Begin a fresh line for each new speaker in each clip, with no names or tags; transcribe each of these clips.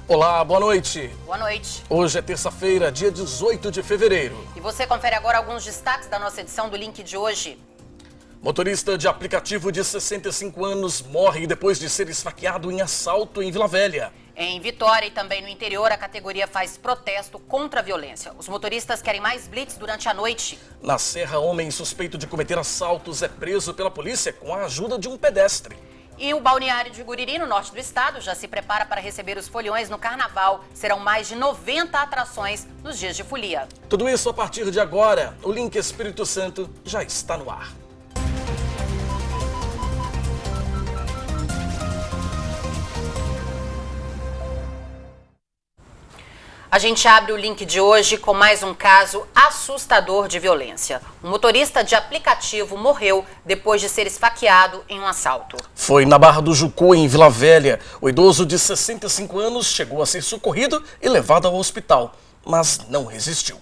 Olá, boa noite.
Boa noite.
Hoje é terça-feira, dia 18 de fevereiro.
E você confere agora alguns destaques da nossa edição do Link de hoje.
Motorista de aplicativo de 65 anos morre depois de ser esfaqueado em assalto em Vila Velha.
Em Vitória e também no interior, a categoria faz protesto contra a violência. Os motoristas querem mais blitz durante a noite.
Na Serra, homem suspeito de cometer assaltos é preso pela polícia com a ajuda de um pedestre.
E o balneário de Guriri, no norte do estado, já se prepara para receber os foliões no carnaval. Serão mais de 90 atrações nos dias de folia.
Tudo isso a partir de agora. O Link Espírito Santo já está no ar.
A gente abre o link de hoje com mais um caso assustador de violência. Um motorista de aplicativo morreu depois de ser esfaqueado em um assalto.
Foi na Barra do Jucu, em Vila Velha. O idoso de 65 anos chegou a ser socorrido e levado ao hospital, mas não resistiu.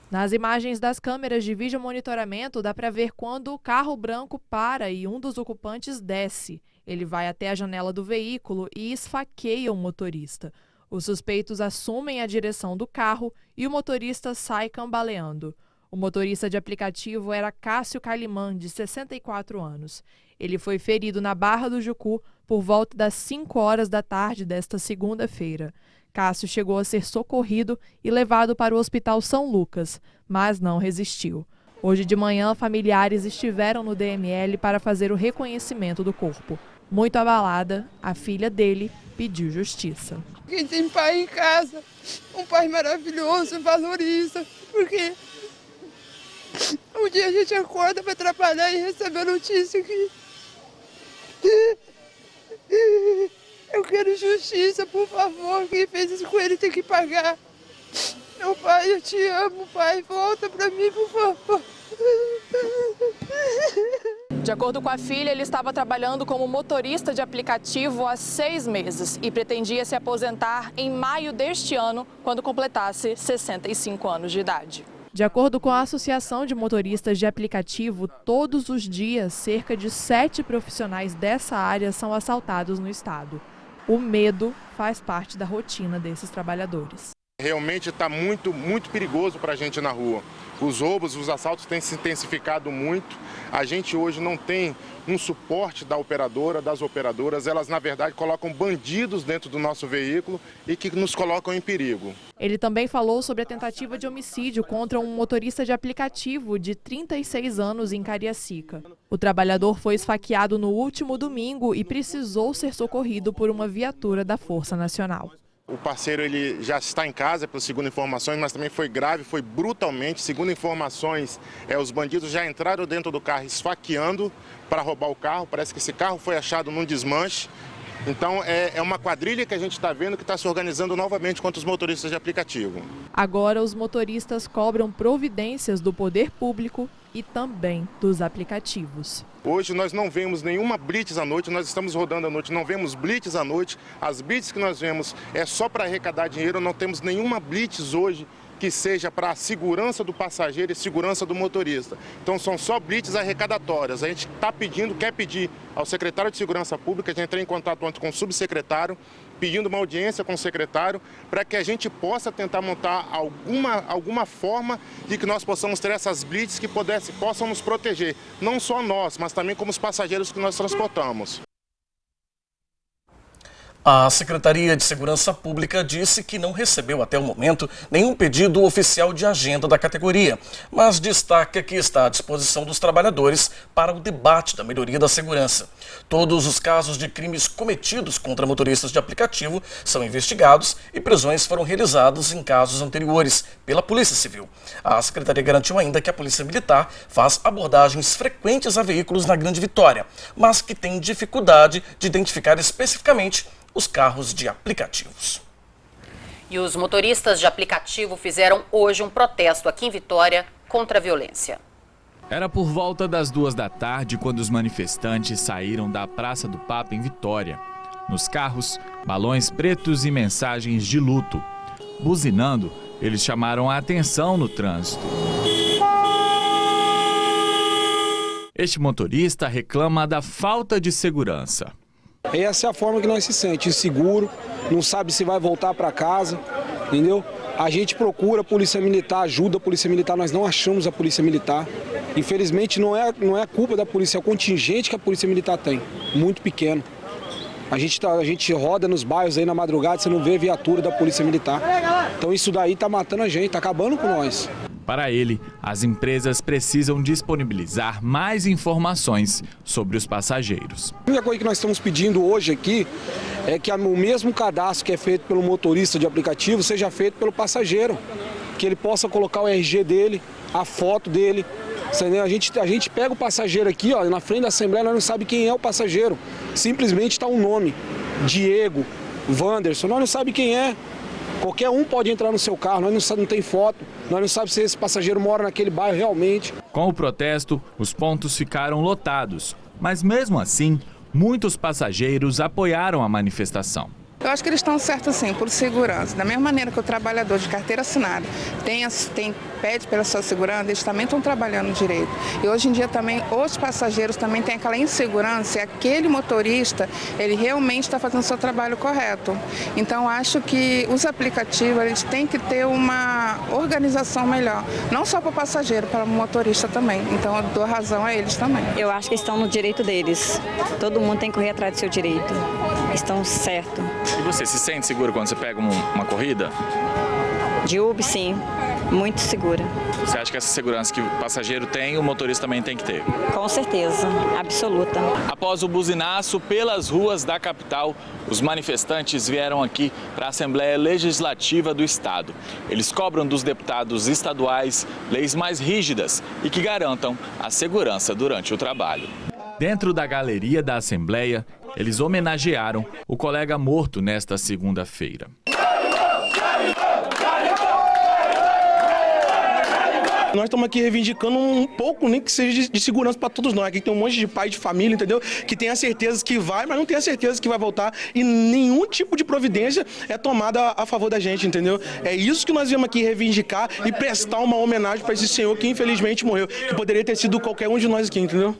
Nas imagens das câmeras de vídeo monitoramento, dá para ver quando o carro branco para e um dos ocupantes desce. Ele vai até a janela do veículo e esfaqueia o motorista. Os suspeitos assumem a direção do carro e o motorista sai cambaleando. O motorista de aplicativo era Cássio Calimã, de 64 anos. Ele foi ferido na Barra do Jucu por volta das 5 horas da tarde desta segunda-feira. Cássio chegou a ser socorrido e levado para o Hospital São Lucas, mas não resistiu. Hoje de manhã, familiares estiveram no DML para fazer o reconhecimento do corpo. Muito abalada, a filha dele pediu justiça.
Quem tem pai em casa, um pai maravilhoso, valoriza, porque um dia a gente acorda para trabalhar e recebe a notícia que eu quero justiça, por favor, quem fez isso com ele tem que pagar. Meu pai, eu te amo, pai, volta para mim, por favor.
De acordo com a filha, ele estava trabalhando como motorista de aplicativo há 6 meses e pretendia se aposentar em maio deste ano, quando completasse 65 anos de idade. De acordo com a Associação de Motoristas de Aplicativo, todos os dias, cerca de 7 profissionais dessa área são assaltados no estado. O medo faz parte da rotina desses trabalhadores.
Realmente está muito perigoso para a gente na rua. Os roubos, os assaltos têm se intensificado muito. A gente hoje não tem um suporte das operadoras. Elas, na verdade, colocam bandidos dentro do nosso veículo e que nos colocam em perigo.
Ele também falou sobre a tentativa de homicídio contra um motorista de aplicativo de 36 anos em Cariacica. O trabalhador foi esfaqueado no último domingo e precisou ser socorrido por uma viatura da Força Nacional.
O parceiro ele já está em casa, segundo informações, mas também foi grave, foi brutalmente. Segundo informações, os bandidos já entraram dentro do carro esfaqueando para roubar o carro. Parece que esse carro foi achado num desmanche. Então é uma quadrilha que a gente está vendo que está se organizando novamente contra os motoristas de aplicativo.
Agora os motoristas cobram providências do poder público e também dos aplicativos.
Hoje nós não vemos nenhuma blitz à noite, nós estamos rodando à noite, não vemos blitz à noite. As blitz que nós vemos é só para arrecadar dinheiro, não temos nenhuma blitz hoje que seja para a segurança do passageiro e segurança do motorista. Então são só blitz arrecadatórias. A gente quer pedir ao secretário de Segurança Pública, a gente entrou em contato ontem com o subsecretário, pedindo uma audiência com o secretário, para que a gente possa tentar montar alguma forma de que nós possamos ter essas blitz que possam nos proteger, não só nós, mas também como os passageiros que nós transportamos.
A Secretaria de Segurança Pública disse que não recebeu até o momento nenhum pedido oficial de agenda da categoria, mas destaca que está à disposição dos trabalhadores para o debate da melhoria da segurança. Todos os casos de crimes cometidos contra motoristas de aplicativo são investigados e prisões foram realizadas em casos anteriores pela Polícia Civil. A Secretaria garantiu ainda que a Polícia Militar faz abordagens frequentes a veículos na Grande Vitória, mas que tem dificuldade de identificar especificamente os carros de aplicativos.
E os motoristas de aplicativo fizeram hoje um protesto aqui em Vitória contra a violência.
Era por volta das 2 da tarde quando os manifestantes saíram da Praça do Papa em Vitória. Nos carros, balões pretos e mensagens de luto. Buzinando, eles chamaram a atenção no trânsito. Este motorista reclama da falta de segurança.
Essa é a forma que nós se sentimos, inseguro, não sabe se vai voltar para casa, entendeu? A gente procura a Polícia Militar, ajuda a Polícia Militar, nós não achamos a Polícia Militar. Infelizmente não é culpa da polícia, é o contingente que a Polícia Militar tem, muito pequeno. A gente roda nos bairros aí na madrugada, você não vê viatura da Polícia Militar. Então isso daí tá matando a gente, tá acabando com nós.
Para ele, as empresas precisam disponibilizar mais informações sobre os passageiros.
A única coisa que nós estamos pedindo hoje aqui é que o mesmo cadastro que é feito pelo motorista de aplicativo seja feito pelo passageiro. Que ele possa colocar o RG dele, a foto dele. A gente pega o passageiro aqui, ó, na frente da Assembleia, nós não sabemos quem é o passageiro. Simplesmente está um nome, Diego, Wanderson, nós não sabemos quem é. Qualquer um pode entrar no seu carro, nós não tem foto, nós não sabemos se esse passageiro mora naquele bairro realmente.
Com o protesto, os pontos ficaram lotados, mas mesmo assim, muitos passageiros apoiaram a manifestação.
Eu acho que eles estão certos sim, por segurança. Da mesma maneira que o trabalhador de carteira assinada pede pela sua segurança, eles também estão trabalhando direito. E hoje em dia também os passageiros também têm aquela insegurança e aquele motorista, ele realmente está fazendo o seu trabalho correto. Então acho que os aplicativos eles têm que ter uma organização melhor, não só para o passageiro, para o motorista também. Então eu dou razão a eles também.
Eu acho que estão no direito deles. Todo mundo tem que correr atrás do seu direito. Estão certo.
E você se sente seguro quando você pega uma corrida?
De Uber, sim. Muito segura.
Você acha que essa segurança que o passageiro tem, o motorista também tem que ter?
Com certeza, absoluta.
Após o buzinaço pelas ruas da capital, os manifestantes vieram aqui para a Assembleia Legislativa do Estado. Eles cobram dos deputados estaduais leis mais rígidas e que garantam a segurança durante o trabalho. Dentro da galeria da Assembleia, eles homenagearam o colega morto nesta segunda-feira.
Nós estamos aqui reivindicando um pouco, nem que seja de segurança para todos nós. Aqui tem um monte de pai de família, entendeu? Que tem a certeza que vai, mas não tem a certeza que vai voltar. E nenhum tipo de providência é tomada a favor da gente, entendeu? É isso que nós viemos aqui reivindicar e prestar uma homenagem para esse senhor que infelizmente morreu. Que poderia ter sido qualquer um de nós aqui, entendeu?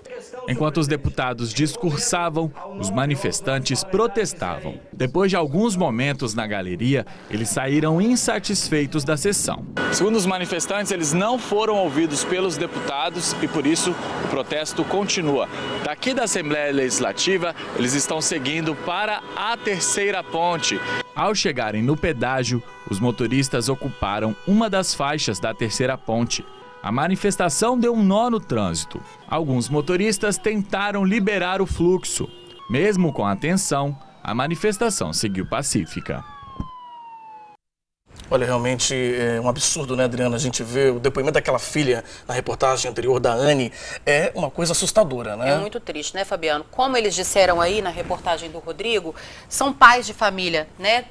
Enquanto os deputados discursavam, os manifestantes protestavam. Depois de alguns momentos na galeria, eles saíram insatisfeitos da sessão. Segundo os manifestantes, eles não foram ouvidos pelos deputados e, por isso, o protesto continua. Daqui da Assembleia Legislativa, eles estão seguindo para a terceira ponte. Ao chegarem no pedágio, os motoristas ocuparam uma das faixas da terceira ponte. A manifestação deu um nó no trânsito. Alguns motoristas tentaram liberar o fluxo. Mesmo com a tensão, a manifestação seguiu pacífica.
Olha, realmente é um absurdo, né, Adriana? A gente vê o depoimento daquela filha na reportagem anterior da Anne. É uma coisa assustadora, né?
É muito triste, né, Fabiano? Como eles disseram aí na reportagem do Rodrigo, são pais de família, né?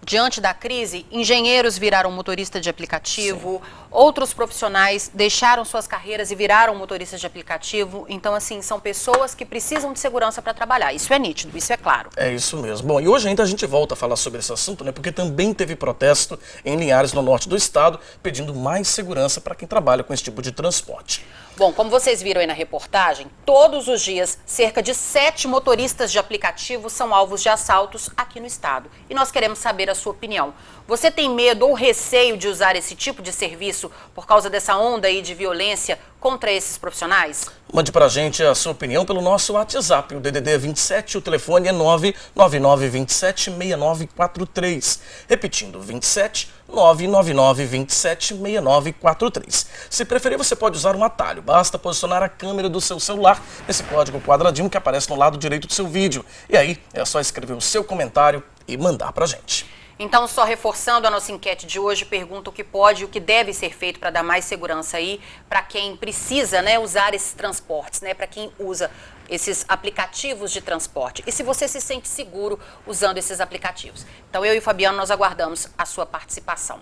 Diante da crise, engenheiros viraram motorista de aplicativo, outros profissionais deixaram suas carreiras e viraram motoristas de aplicativo. Então, assim, são pessoas que precisam de segurança para trabalhar. Isso é nítido, isso é claro.
É isso mesmo. Bom, e hoje ainda a gente volta a falar sobre esse assunto, né? Porque também teve protesto em Linhares, no norte do estado, pedindo mais segurança para quem trabalha com esse tipo de transporte.
Bom, como vocês viram aí na reportagem, todos os dias, cerca de 7 motoristas de aplicativo são alvos de assaltos aqui no estado. E nós queremos saber a sua opinião. Você tem medo ou receio de usar esse tipo de serviço por causa dessa onda aí de violência contra esses profissionais?
Mande pra gente a sua opinião pelo nosso WhatsApp. O DDD é 27, o telefone é 999276943. Repetindo, 27 999276943. Se preferir, você pode usar um atalho. Basta posicionar a câmera do seu celular nesse código quadradinho que aparece no lado direito do seu vídeo. E aí, é só escrever o seu comentário e mandar pra gente.
Então, só reforçando a nossa enquete de hoje, pergunta o que pode e o que deve ser feito para dar mais segurança aí para quem precisa, né, usar esses transportes, né, para quem usa esses aplicativos de transporte. E se você se sente seguro usando esses aplicativos. Então, eu e o Fabiano, nós aguardamos a sua participação.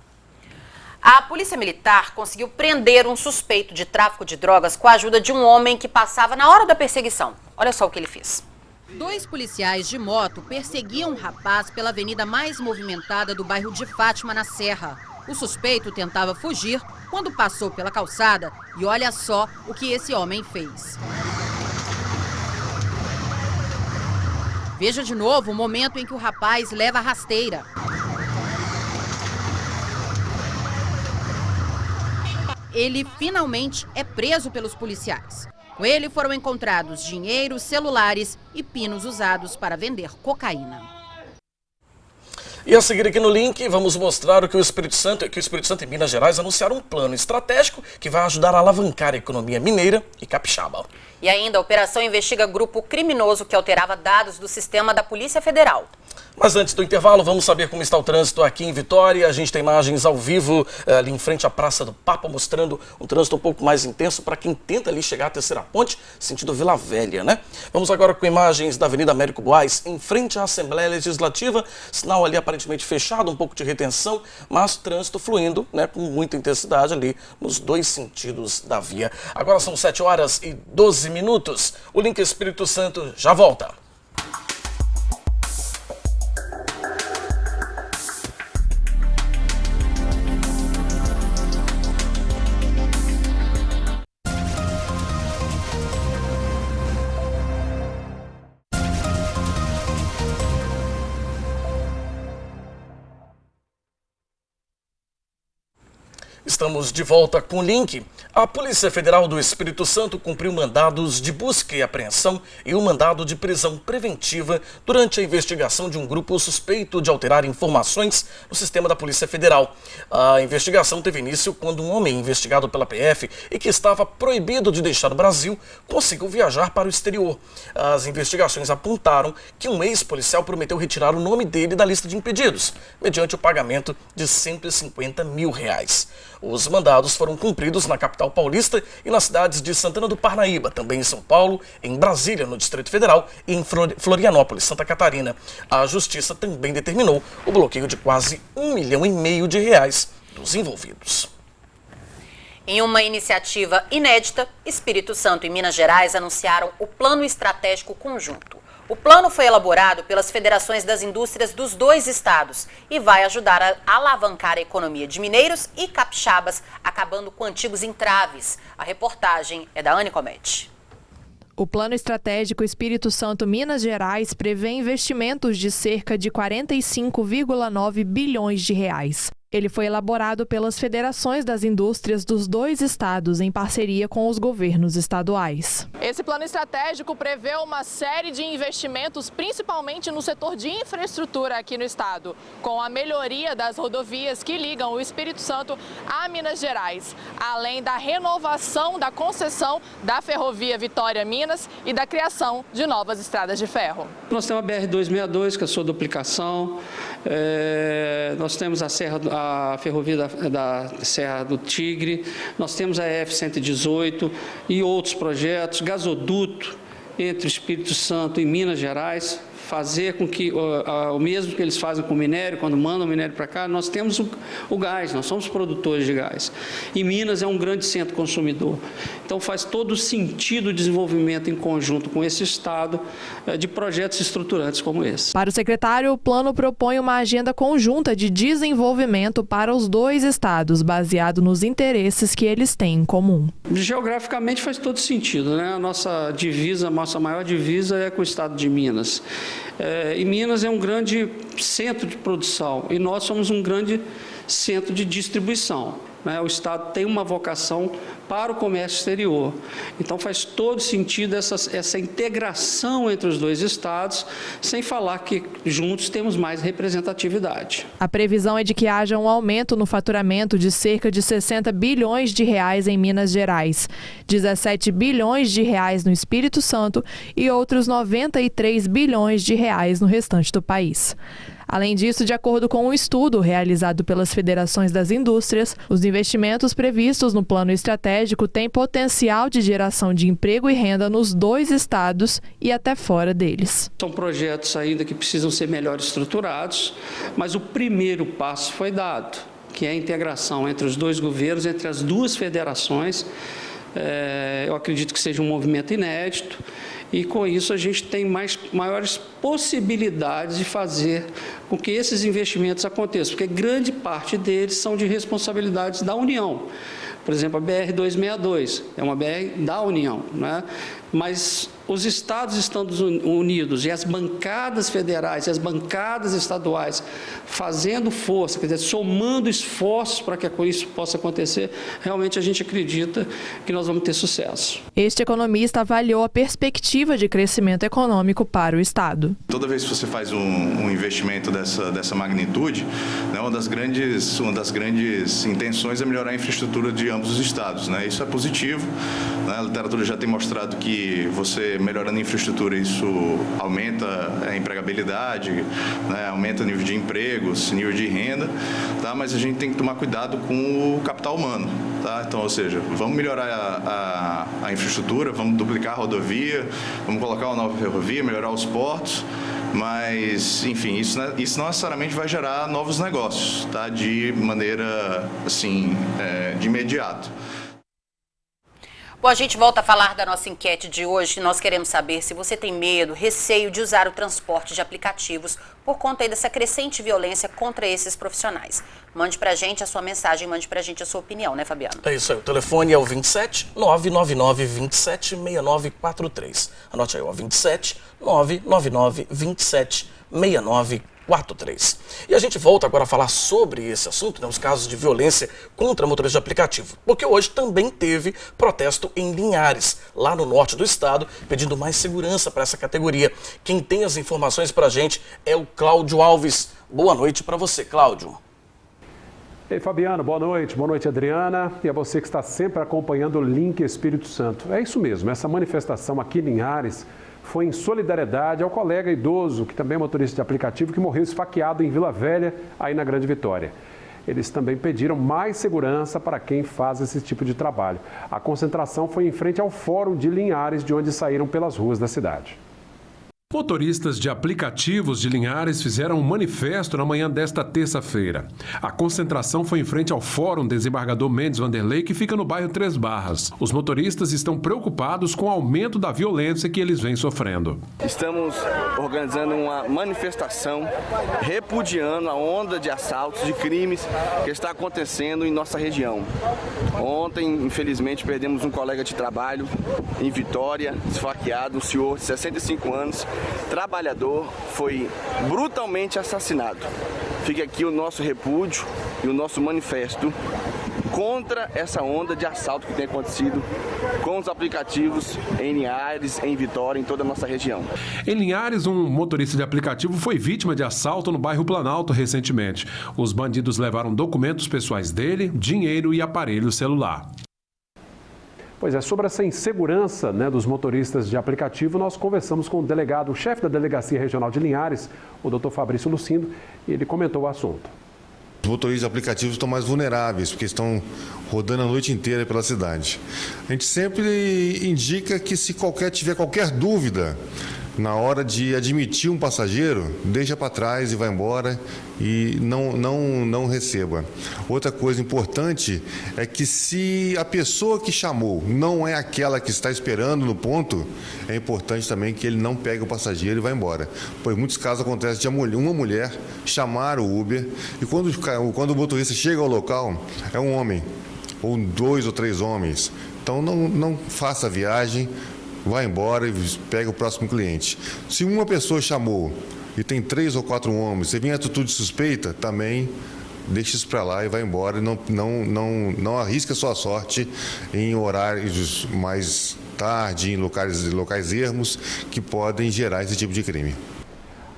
A Polícia Militar conseguiu prender um suspeito de tráfico de drogas com a ajuda de um homem que passava na hora da perseguição. Olha só o que ele fez.
2 policiais de moto perseguiam um rapaz pela avenida mais movimentada do bairro de Fátima, na Serra. O suspeito tentava fugir quando passou pela calçada e olha só o que esse homem fez. Veja de novo o momento em que o rapaz leva a rasteira. Ele finalmente é preso pelos policiais. Com ele foram encontrados dinheiro, celulares e pinos usados para vender cocaína.
E a seguir aqui no link, vamos mostrar que o Espírito Santo e Minas Gerais anunciaram um plano estratégico que vai ajudar a alavancar a economia mineira e capixaba.
E ainda, a operação investiga grupo criminoso que alterava dados do sistema da Polícia Federal.
Mas antes do intervalo, vamos saber como está o trânsito aqui em Vitória. A gente tem imagens ao vivo ali em frente à Praça do Papa, mostrando um trânsito um pouco mais intenso para quem tenta ali chegar à Terceira Ponte, sentido Vila Velha, né? Vamos agora com imagens da Avenida Américo Buais, em frente à Assembleia Legislativa. Sinal ali aparentemente fechado, um pouco de retenção, mas trânsito fluindo, né, com muita intensidade ali nos dois sentidos da via. Agora são 7h12. O Link Espírito Santo já volta. Estamos de volta com o link. A Polícia Federal do Espírito Santo cumpriu mandados de busca e apreensão e um mandado de prisão preventiva durante a investigação de um grupo suspeito de alterar informações no sistema da Polícia Federal. A investigação teve início quando um homem investigado pela PF e que estava proibido de deixar o Brasil conseguiu viajar para o exterior. As investigações apontaram que um ex-policial prometeu retirar o nome dele da lista de impedidos, mediante o pagamento de R$150 mil. Os mandados foram cumpridos na capital paulista e nas cidades de Santana do Parnaíba, também em São Paulo, em Brasília, no Distrito Federal e em Florianópolis, Santa Catarina. A Justiça também determinou o bloqueio de quase R$1,5 milhão dos envolvidos.
Em uma iniciativa inédita, Espírito Santo e Minas Gerais anunciaram o Plano Estratégico Conjunto. O plano foi elaborado pelas federações das indústrias dos dois estados e vai ajudar a alavancar a economia de mineiros e capixabas, acabando com antigos entraves. A reportagem é da Anne Comete.
O Plano Estratégico Espírito Santo-Minas Gerais prevê investimentos de cerca de 45,9 bilhões de reais. Ele foi elaborado pelas federações das indústrias dos dois estados em parceria com os governos estaduais.
Esse plano estratégico prevê uma série de investimentos, principalmente no setor de infraestrutura aqui no estado, com a melhoria das rodovias que ligam o Espírito Santo a Minas Gerais, além da renovação da concessão da ferrovia Vitória-Minas e da criação de novas estradas de ferro.
Nós temos a BR-262, que é a sua duplicação, nós temos a ferrovia da Serra do Tigre, nós temos a EF-118 e outros projetos, gasoduto entre o Espírito Santo e Minas Gerais, fazer com que o mesmo que eles fazem com o minério, quando mandam o minério para cá, nós temos o gás, nós somos produtores de gás. E Minas é um grande centro consumidor. Então faz todo sentido o desenvolvimento em conjunto com esse estado de projetos estruturantes como esse.
Para o secretário, o plano propõe uma agenda conjunta de desenvolvimento para os dois estados, baseado nos interesses que eles têm em comum.
Geograficamente faz todo sentido, né? A nossa maior divisa é com o estado de Minas. E Minas é um grande centro de produção e nós somos um grande centro de distribuição. O estado tem uma vocação para o comércio exterior. Então faz todo sentido essa integração entre os dois estados, sem falar que juntos temos mais representatividade.
A previsão é de que haja um aumento no faturamento de cerca de 60 bilhões de reais em Minas Gerais, 17 bilhões de reais no Espírito Santo e outros 93 bilhões de reais no restante do país. Além disso, de acordo com um estudo realizado pelas federações das indústrias, os investimentos previstos no plano estratégico têm potencial de geração de emprego e renda nos dois estados e até fora deles.
São projetos ainda que precisam ser melhor estruturados, mas o primeiro passo foi dado, que é a integração entre os dois governos, entre as duas federações. Eu acredito que seja um movimento inédito. E com isso a gente tem maiores possibilidades de fazer com que esses investimentos aconteçam, porque grande parte deles são de responsabilidades da União.
Por exemplo, a BR-262 é uma BR da União, né? Mas os estados estão unidos e as bancadas federais e as bancadas estaduais fazendo força, quer dizer, somando esforços para que isso possa acontecer, realmente a gente acredita que nós vamos ter sucesso.
Este economista avaliou a perspectiva de crescimento econômico para o estado.
Toda vez que você faz um investimento dessa magnitude, né, uma das grandes intenções é melhorar a infraestrutura de ambos os estados, né? Isso é positivo, né? A literatura já tem mostrado que você melhorando a infraestrutura, isso aumenta a empregabilidade, né? Aumenta o nível de empregos, nível de renda, tá? Mas a gente tem que tomar cuidado com o capital humano, tá? Então, ou seja, vamos melhorar a infraestrutura, vamos duplicar a rodovia, vamos colocar uma nova ferrovia, melhorar os portos, mas, enfim, isso não necessariamente vai gerar novos negócios, tá? De maneira, assim, de imediato.
Bom, a gente volta a falar da nossa enquete de hoje. Nós queremos saber se você tem medo, receio de usar o transporte de aplicativos por conta aí dessa crescente violência contra esses profissionais. Mande pra gente a sua mensagem, mande pra gente a sua opinião, né, Fabiano?
É isso aí, o telefone é o 27 999 27 6943. Anote aí, o 27 999 27 6943. E a gente volta agora a falar sobre esse assunto, né, os casos de violência contra motoristas de aplicativo, porque hoje também teve protesto em Linhares, lá no norte do estado, pedindo mais segurança para essa categoria. Quem tem as informações para a gente é o Cláudio Alves. Boa noite para você, Cláudio.
Ei, Fabiano, boa noite, Adriana, e a você que está sempre acompanhando o Link Espírito Santo. É isso mesmo, essa manifestação aqui em Linhares foi em solidariedade ao colega idoso, que também é motorista de aplicativo, que morreu esfaqueado em Vila Velha, aí na Grande Vitória. Eles também pediram mais segurança para quem faz esse tipo de trabalho. A concentração foi em frente ao Fórum de Linhares, de onde saíram pelas ruas da cidade.
Motoristas de aplicativos de Linhares fizeram um manifesto na manhã desta terça-feira. A concentração foi em frente ao Fórum Desembargador Mendes Vanderlei, que fica no bairro Três Barras. Os motoristas estão preocupados com o aumento da violência que eles vêm sofrendo.
Estamos organizando uma manifestação repudiando a onda de assaltos, de crimes que está acontecendo em nossa região. Ontem, infelizmente, perdemos um colega de trabalho em Vitória, esfaqueado, um senhor de 65 anos, trabalhador, foi brutalmente assassinado. Fica aqui o nosso repúdio e o nosso manifesto contra essa onda de assalto que tem acontecido com os aplicativos em Linhares, em Vitória, em toda a nossa região.
Em Linhares, um motorista de aplicativo foi vítima de assalto no bairro Planalto recentemente. Os bandidos levaram documentos pessoais dele, dinheiro e aparelho celular.
Pois é, sobre essa insegurança, né, dos motoristas de aplicativo, nós conversamos com o delegado, o chefe da Delegacia Regional de Linhares, o Dr. Fabrício Lucindo, e ele comentou o assunto.
Os motoristas de aplicativos estão mais vulneráveis, porque estão rodando a noite inteira pela cidade. A gente sempre indica que se tiver qualquer dúvida, na hora de admitir um passageiro, deixa para trás e vai embora e não receba. Outra coisa importante é que se a pessoa que chamou não é aquela que está esperando no ponto, é importante também que ele não pegue o passageiro e vá embora. Pois em muitos casos acontece de uma mulher chamar o Uber e quando o motorista chega ao local, é um homem, ou 2 ou 3 homens. Então não faça a viagem, vai embora e pega o próximo cliente. Se uma pessoa chamou e tem 3 ou 4 homens, se vem atitude suspeita, também deixa isso para lá e vai embora. E não arrisca a sua sorte em horários mais tarde, em locais ermos que podem gerar esse tipo de crime.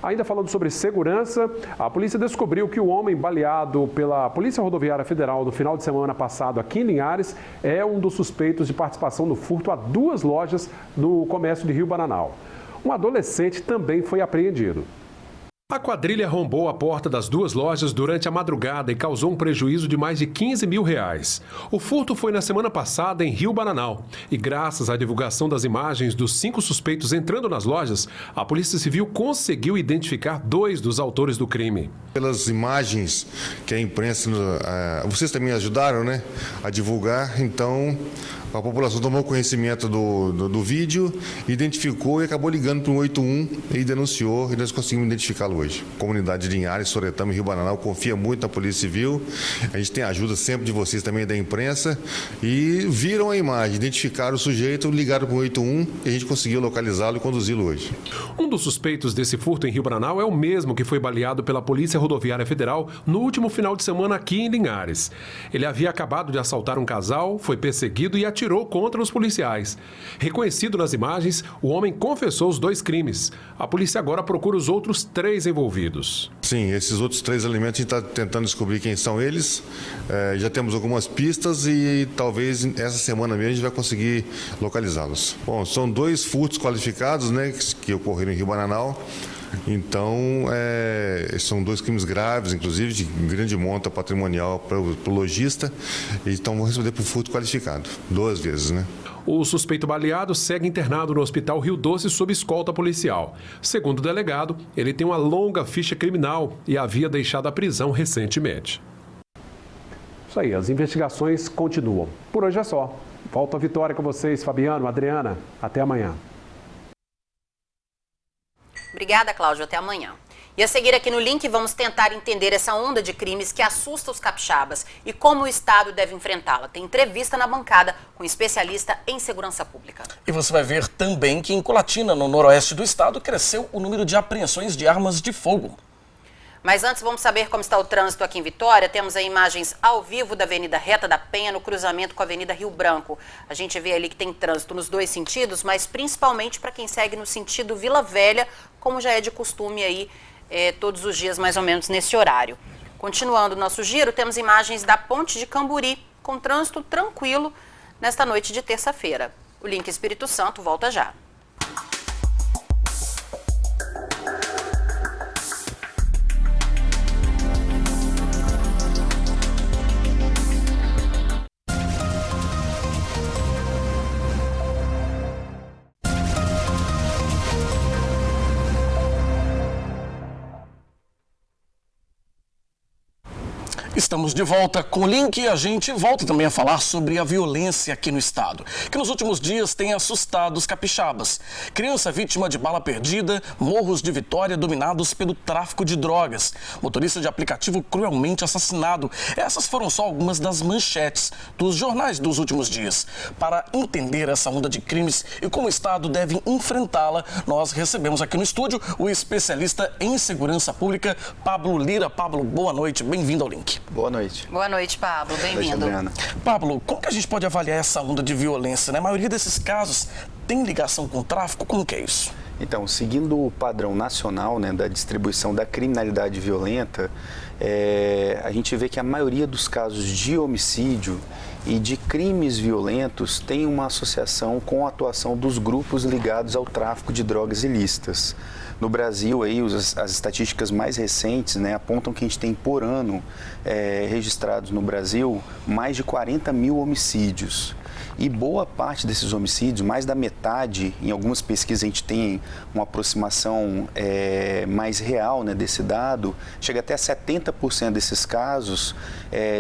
Ainda falando sobre segurança, a polícia descobriu que o homem baleado pela Polícia Rodoviária Federal no final de semana passado aqui em Linhares é um dos suspeitos de participação no furto a 2 lojas no comércio de Rio Bananal. Um adolescente também foi apreendido.
A quadrilha arrombou a porta das 2 lojas durante a madrugada e causou um prejuízo de mais de R$15 mil. O furto foi na semana passada em Rio Bananal. E graças à divulgação das imagens dos 5 suspeitos entrando nas lojas, a Polícia Civil conseguiu identificar 2 dos autores do crime.
Pelas imagens que a imprensa, vocês também ajudaram, né, a divulgar, então A população tomou conhecimento do vídeo, identificou e acabou ligando para o 181 e denunciou, e nós conseguimos identificá-lo hoje. A comunidade de Linhares, Soretama e Rio Bananal confia muito na Polícia Civil. A gente tem a ajuda sempre de vocês também da imprensa e viram a imagem, identificaram o sujeito, ligaram para o 181 e a gente conseguiu localizá-lo e conduzi-lo hoje.
Um dos suspeitos desse furto em Rio Bananal é o mesmo que foi baleado pela Polícia Rodoviária Federal no último final de semana aqui em Linhares. Ele havia acabado de assaltar um casal, foi perseguido e atirou contra os policiais. Reconhecido nas imagens, o homem confessou os 2 crimes. A polícia agora procura os outros 3 envolvidos.
Sim, esses outros 3 elementos a gente está tentando descobrir quem são eles. Já temos algumas pistas e talvez essa semana mesmo a gente vai conseguir localizá-los. Bom, são 2 furtos qualificados, né, que ocorreram em Rio Bananal. Então, são 2 crimes graves, inclusive de grande monta patrimonial para o lojista. Então, vão responder por furto qualificado, 2 vezes, né?
O suspeito baleado segue internado no Hospital Rio Doce sob escolta policial. Segundo o delegado, ele tem uma longa ficha criminal e havia deixado a prisão recentemente.
Isso aí, as investigações continuam. Por hoje é só. Volto à Vitória com vocês, Fabiano, Adriana. Até amanhã.
Obrigada, Cláudio. Até amanhã. E a seguir aqui no link vamos tentar entender essa onda de crimes que assusta os capixabas e como o Estado deve enfrentá-la. Tem entrevista na bancada com um especialista em segurança pública.
E você vai ver também que em Colatina, no noroeste do estado, cresceu o número de apreensões de armas de fogo.
Mas antes vamos saber como está o trânsito aqui em Vitória. Temos aí imagens ao vivo da Avenida Reta da Penha, no cruzamento com a Avenida Rio Branco. A gente vê ali que tem trânsito nos 2 sentidos, mas principalmente para quem segue no sentido Vila Velha, como já é de costume aí todos os dias mais ou menos nesse horário. Continuando o nosso giro, temos imagens da Ponte de Camburi, com trânsito tranquilo nesta noite de terça-feira. O Link Espírito Santo volta já.
Estamos de volta com o Link e a gente volta também a falar sobre a violência aqui no estado, que nos últimos dias tem assustado os capixabas. Criança vítima de bala perdida, morros de Vitória dominados pelo tráfico de drogas, motorista de aplicativo cruelmente assassinado. Essas foram só algumas das manchetes dos jornais dos últimos dias. Para entender essa onda de crimes e como o estado deve enfrentá-la, nós recebemos aqui no estúdio o especialista em segurança pública, Pablo Lira. Pablo, boa noite, bem-vindo ao Link.
Boa noite.
Boa noite, Pablo. Bem-vindo.
Pablo, como que a gente pode avaliar essa onda de violência, né? A maioria desses casos tem ligação com o tráfico, como que é isso?
Então, seguindo o padrão nacional, né, da distribuição da criminalidade violenta, a gente vê que a maioria dos casos de homicídio e de crimes violentos tem uma associação com a atuação dos grupos ligados ao tráfico de drogas ilícitas. No Brasil, aí, as estatísticas mais recentes, né, apontam que a gente tem por ano registrados no Brasil mais de 40 mil homicídios. E boa parte desses homicídios, mais da metade, em algumas pesquisas a gente tem uma aproximação mais real, né, desse dado, chega até a 70% desses casos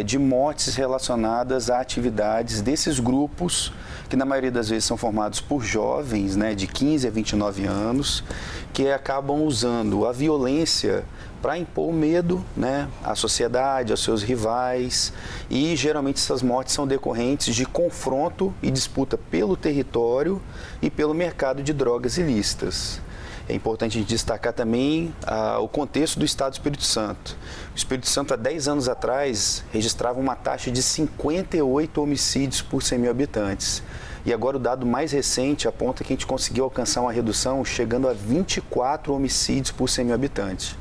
de mortes relacionadas a atividades desses grupos, que na maioria das vezes são formados por jovens, né, de 15 a 29 anos, que acabam usando a violência para impor medo, né, à sociedade, aos seus rivais, e geralmente essas mortes são decorrentes de confronto e disputa pelo território e pelo mercado de drogas ilícitas. É importante a gente destacar também o contexto do Estado do Espírito Santo. O Espírito Santo, há 10 anos atrás, registrava uma taxa de 58 homicídios por 100 mil habitantes. E agora o dado mais recente aponta que a gente conseguiu alcançar uma redução chegando a 24 homicídios por 100 mil habitantes.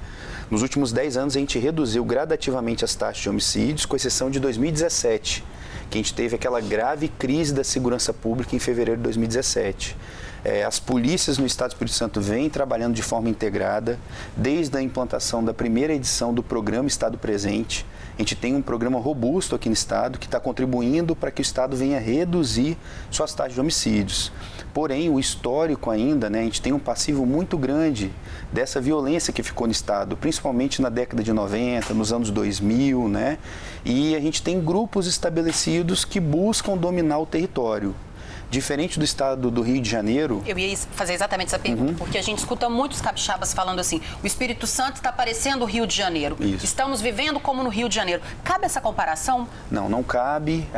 Nos últimos 10 anos, a gente reduziu gradativamente as taxas de homicídios, com exceção de 2017, que a gente teve aquela grave crise da segurança pública em fevereiro de 2017. As polícias no Estado do Espírito Santo vêm trabalhando de forma integrada desde a implantação da primeira edição do programa Estado Presente. A gente tem um programa robusto aqui no Estado que está contribuindo para que o Estado venha reduzir suas taxas de homicídios. Porém, o histórico ainda, né, a gente tem um passivo muito grande dessa violência que ficou no Estado, principalmente na década de 90, nos anos 2000, né? E a gente tem grupos estabelecidos que buscam dominar o território. Diferente do estado do Rio de Janeiro...
Eu ia fazer exatamente essa pergunta, porque a gente escuta muitos capixabas falando assim, o Espírito Santo está parecendo o Rio de Janeiro.
Isso.
Estamos vivendo como no Rio de Janeiro. Cabe essa comparação?
Não, não cabe.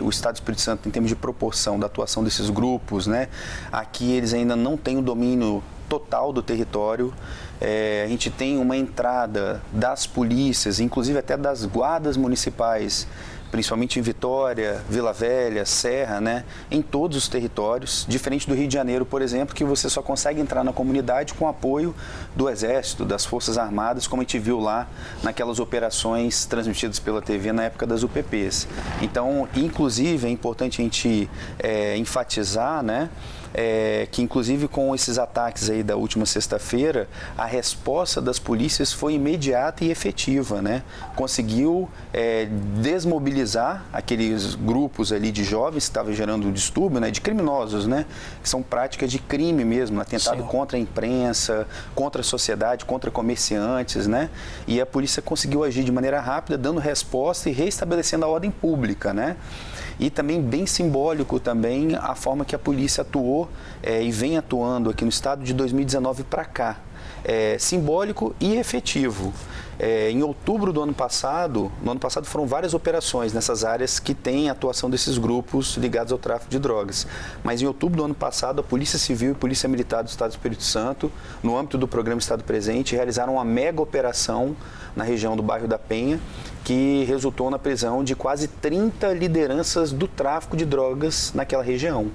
O Estado do Espírito Santo, em termos de proporção da atuação desses grupos, né? Aqui eles ainda não têm o domínio total do território. A gente tem uma entrada das polícias, inclusive até das guardas municipais, principalmente em Vitória, Vila Velha, Serra, né, em todos os territórios, diferente do Rio de Janeiro, por exemplo, que você só consegue entrar na comunidade com apoio do Exército, das Forças Armadas, como a gente viu lá naquelas operações transmitidas pela TV na época das UPPs. Então, inclusive, é importante a gente enfatizar, né, que inclusive com esses ataques aí da última sexta-feira, a resposta das polícias foi imediata e efetiva, né? Conseguiu desmobilizar aqueles grupos ali de jovens que estavam gerando distúrbio, né? De criminosos, né? Que são práticas de crime mesmo, atentado contra a imprensa, contra a sociedade, contra comerciantes, né? E a polícia conseguiu agir de maneira rápida, dando resposta e reestabelecendo a ordem pública, né? E também bem simbólico também a forma que a polícia atuou e vem atuando aqui no estado de 2019 para cá. Simbólico e efetivo. Em outubro do ano passado foram várias operações nessas áreas que têm atuação desses grupos ligados ao tráfico de drogas. Mas em outubro do ano passado, a Polícia Civil e Polícia Militar do Estado do Espírito Santo, no âmbito do programa Estado Presente, realizaram uma mega operação na região do bairro da Penha, que resultou na prisão de quase 30 lideranças do tráfico de drogas naquela região.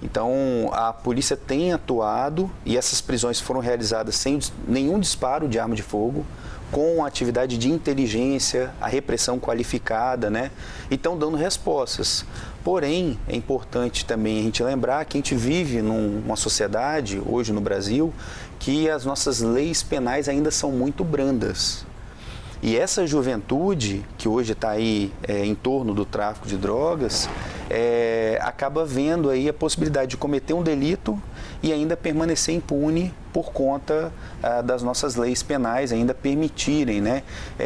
Então, a polícia tem atuado e essas prisões foram realizadas sem nenhum disparo de arma de fogo, com a atividade de inteligência, a repressão qualificada, né? E estão dando respostas. Porém, é importante também a gente lembrar que a gente vive numa sociedade, hoje no Brasil, que as nossas leis penais ainda são muito brandas. E essa juventude, que hoje está aí em torno do tráfico de drogas, acaba vendo aí a possibilidade de cometer um delito e ainda permanecer impune por conta das nossas leis penais ainda permitirem, né,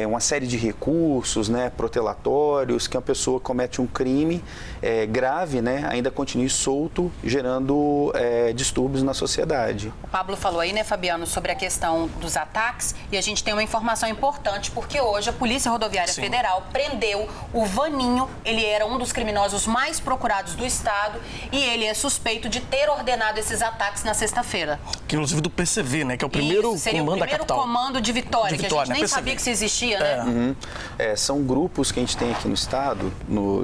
uma série de recursos, né, protelatórios, que uma pessoa comete um crime grave, né, ainda continue solto, gerando distúrbios na sociedade.
O Pablo falou aí, né, Fabiano, sobre a questão dos ataques, e a gente tem uma informação importante, porque hoje a Polícia Rodoviária Federal prendeu o Vaninho. Ele era um dos criminosos mais procurados do estado e ele é suspeito de ter ordenado esses ataques na sexta-feira.
Que inclusive do PCV, né? Que é o primeiro comando da capital.
Seria o primeiro comando de Vitória, que a gente nem sabia que isso existia, né?
São grupos que a gente tem aqui no estado.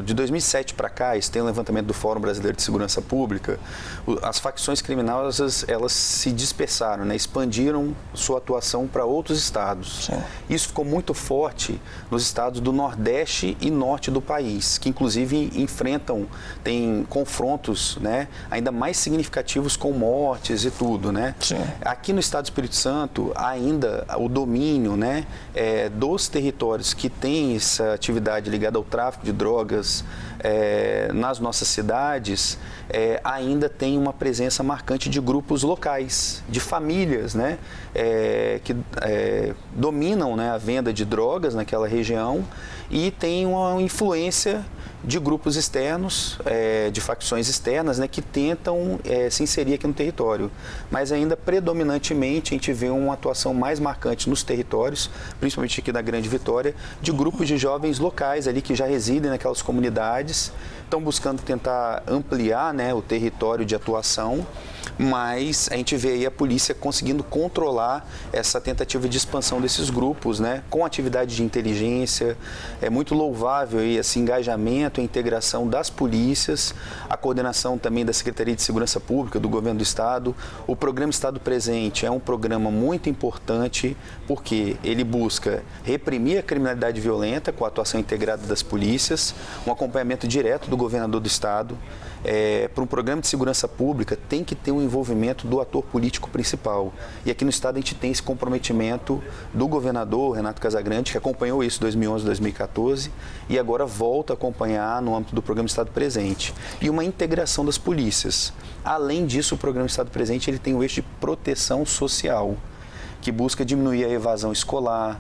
De 2007 para cá, isso tem um levantamento do Fórum Brasileiro de Segurança Pública. As facções criminosas, elas se dispersaram, né? Expandiram sua atuação para outros estados. Sim. Isso ficou muito forte nos estados do Nordeste e Norte do país, que inclusive tem confrontos, né, ainda mais significativos com mortes e tudo, né? Sim. Aqui no Estado do Espírito Santo, ainda o domínio, né, dos territórios que têm essa atividade ligada ao tráfico de drogas nas nossas cidades, ainda tem uma presença marcante de grupos locais, de famílias, né, que dominam, né, a venda de drogas naquela região e tem uma influência de grupos externos, de facções externas, né, que tentam se inserir aqui no território. Mas ainda predominantemente a gente vê uma atuação mais marcante nos territórios, principalmente aqui da Grande Vitória, de grupos de jovens locais ali que já residem naquelas comunidades, estão buscando tentar ampliar, né, o território de atuação, mas a gente vê aí a polícia conseguindo controlar essa tentativa de expansão desses grupos, né, com atividade de inteligência. É muito louvável aí esse engajamento e integração das polícias, a coordenação também da Secretaria de Segurança Pública, do Governo do Estado. O programa Estado Presente é um programa muito importante porque ele busca reprimir a criminalidade violenta com a atuação integrada das polícias, um acompanhamento direto do governador do Estado. para um programa de segurança pública tem que ter um envolvimento do ator político principal. E aqui no Estado a gente tem esse comprometimento do governador Renato Casagrande, que acompanhou isso em 2011, 2014 e agora volta a acompanhar no âmbito do Programa Estado Presente. E uma integração das polícias. Além disso, o Programa Estado Presente ele tem o eixo de proteção social, que busca diminuir a evasão escolar,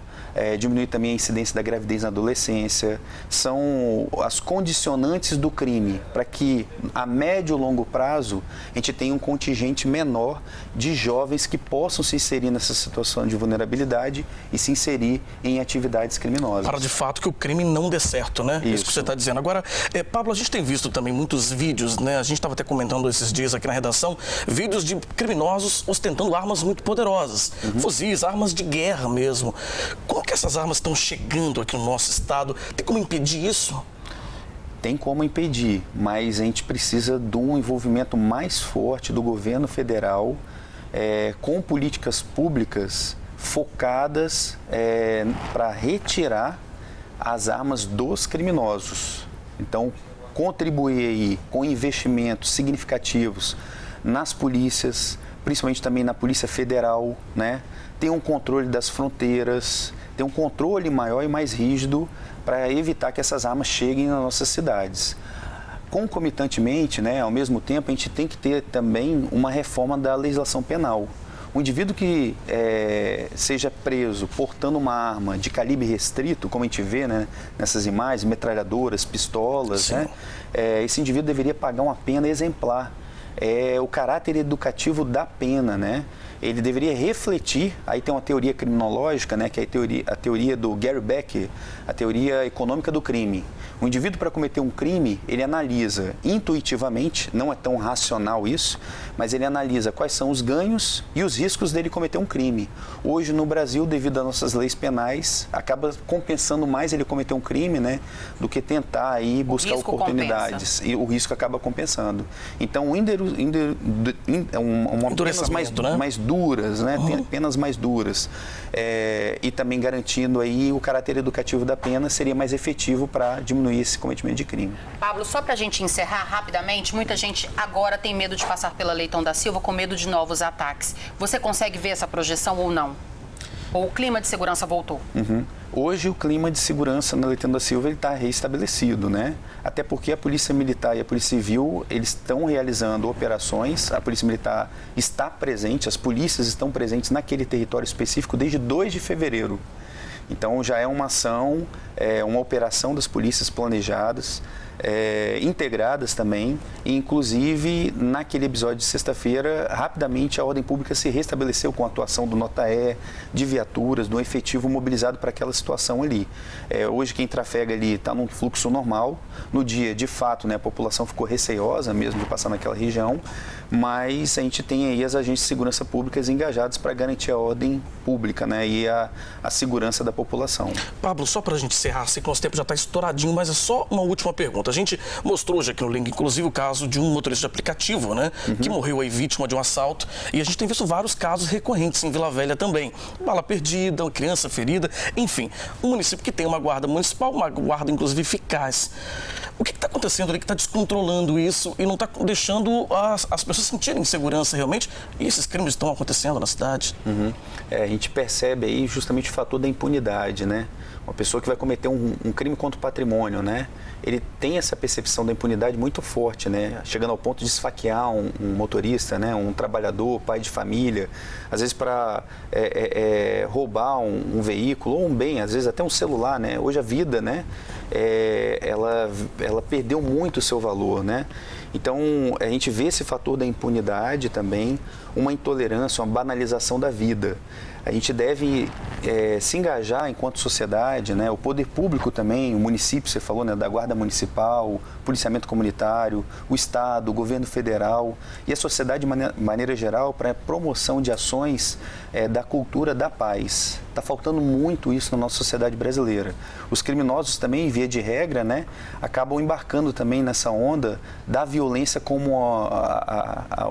diminuir também a incidência da gravidez na adolescência. São as condicionantes do crime para que, a médio e longo prazo, a gente tenha um contingente menor de jovens que possam se inserir nessa situação de vulnerabilidade e se inserir em atividades criminosas.
Para de fato que o crime não dê certo, né? Isso que você está dizendo. Agora, Pablo, a gente tem visto também muitos vídeos, né? A gente estava até comentando esses dias aqui na redação, vídeos de criminosos ostentando armas muito poderosas. Fuzis, armas de guerra mesmo. Como que essas armas estão chegando aqui no nosso estado? Tem como impedir isso?
Tem como impedir, mas a gente precisa de um envolvimento mais forte do governo federal com políticas públicas focadas para retirar as armas dos criminosos. Então, contribuir aí com investimentos significativos nas polícias, principalmente também na Polícia Federal, né? Ter um controle das fronteiras, ter um controle maior e mais rígido para evitar que essas armas cheguem nas nossas cidades. Concomitantemente, né, ao mesmo tempo, a gente tem que ter também uma reforma da legislação penal. O indivíduo que seja preso portando uma arma de calibre restrito, como a gente vê, né, nessas imagens, metralhadoras, pistolas, né, esse indivíduo deveria pagar uma pena exemplar. O caráter educativo da pena, né? Ele deveria refletir, aí tem uma teoria criminológica, né, que é a teoria do Gary Becker, a teoria econômica do crime. O indivíduo, para cometer um crime, ele analisa intuitivamente, não é tão racional isso, mas ele analisa quais são os ganhos e os riscos dele cometer um crime. Hoje, no Brasil, devido às nossas leis penais, acaba compensando mais ele cometer um crime, né, do que tentar aí buscar oportunidades. E o risco acaba compensando. Então, penas mais duras, né? Tem penas mais duras. E também garantindo aí o caráter educativo da pena seria mais efetivo para diminuir esse cometimento de crime.
Pablo, só para a gente encerrar rapidamente, muita gente agora tem medo de passar pela Leitão da Silva com medo de novos ataques. Você consegue ver essa projeção ou não? Ou o clima de segurança voltou?
Hoje o clima de segurança na Leitão da Silva está reestabelecido, né? Até porque a Polícia Militar e a Polícia Civil, eles estão realizando operações, a Polícia Militar está presente, as polícias estão presentes naquele território específico desde 2 de fevereiro. Então já é uma ação, uma operação das polícias planejadas, integradas também, e inclusive naquele episódio de sexta-feira, rapidamente a ordem pública se restabeleceu com a atuação do Nota-E, de viaturas, do efetivo mobilizado para aquela situação ali. Hoje quem trafega ali está num fluxo normal, no dia de fato, né, a população ficou receiosa mesmo de passar naquela região, mas a gente tem aí as agências de segurança públicas engajadas para garantir a ordem pública, né, e a segurança da população.
Pablo, só para a gente encerrar, sei que o nosso tempo já está estouradinho, mas é só uma última pergunta. A gente mostrou hoje aqui no link, inclusive, o caso de um motorista de aplicativo, né, que morreu aí vítima de um assalto, e a gente tem visto vários casos recorrentes em Vila Velha também. Bala perdida, uma criança ferida, enfim, um município que tem uma guarda municipal, uma guarda, inclusive, eficaz. O que está acontecendo ali que está descontrolando isso e não está deixando as pessoas sentirem segurança realmente? E esses crimes estão acontecendo na cidade?
A gente percebe aí justamente o fator da impunidade, né? Uma pessoa que vai cometer um crime contra o patrimônio, né? Ele tem essa percepção da impunidade muito forte, né? Chegando ao ponto de esfaquear um motorista, né? Um trabalhador, pai de família, às vezes para roubar um veículo ou um bem, às vezes até um celular, né? Hoje a vida, né? Ela perdeu muito o seu valor, né? Então, a gente vê esse fator da impunidade também, uma intolerância, uma banalização da vida. A gente deve se engajar enquanto sociedade, né? O poder público também, o município, você falou, né? Da Guarda Municipal, policiamento comunitário, o Estado, o governo federal e a sociedade de maneira geral para a promoção de ações da cultura da paz. Está faltando muito isso na nossa sociedade brasileira. Os criminosos também, via de regra, né, acabam embarcando também nessa onda da violência como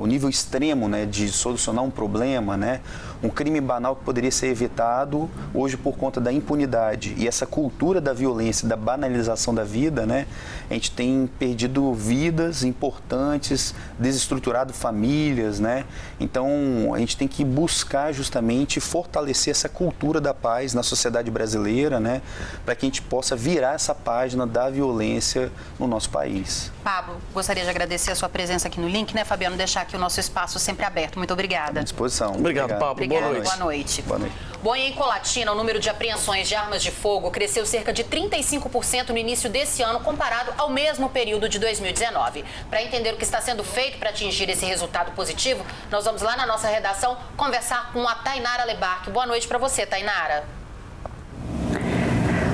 o nível extremo, né, de solucionar um problema, né, um crime banal que poderia ser evitado hoje por conta da impunidade e essa cultura da violência, da banalização da vida, né, a gente tem perdido vidas importantes, desestruturado famílias, né, então a gente tem que buscar justamente fortalecer essa cultura da paz na sociedade brasileira, né, para que a gente possa virar essa página da violência no nosso país.
Pablo, gostaria de agradecer a sua presença aqui no Link, né, Fabiano? Deixar aqui o nosso espaço sempre aberto. Muito obrigada.
À disposição.
Obrigado, Pablo.
Obrigada.
Boa noite.
Boa noite. Bom, e em Colatina, o número de apreensões de armas de fogo cresceu cerca de 35% no início desse ano, comparado ao mesmo período de 2019. Para entender o que está sendo feito para atingir esse resultado positivo, nós vamos lá na nossa redação conversar com a Tainara Lebarque. Boa noite para você, Tainara.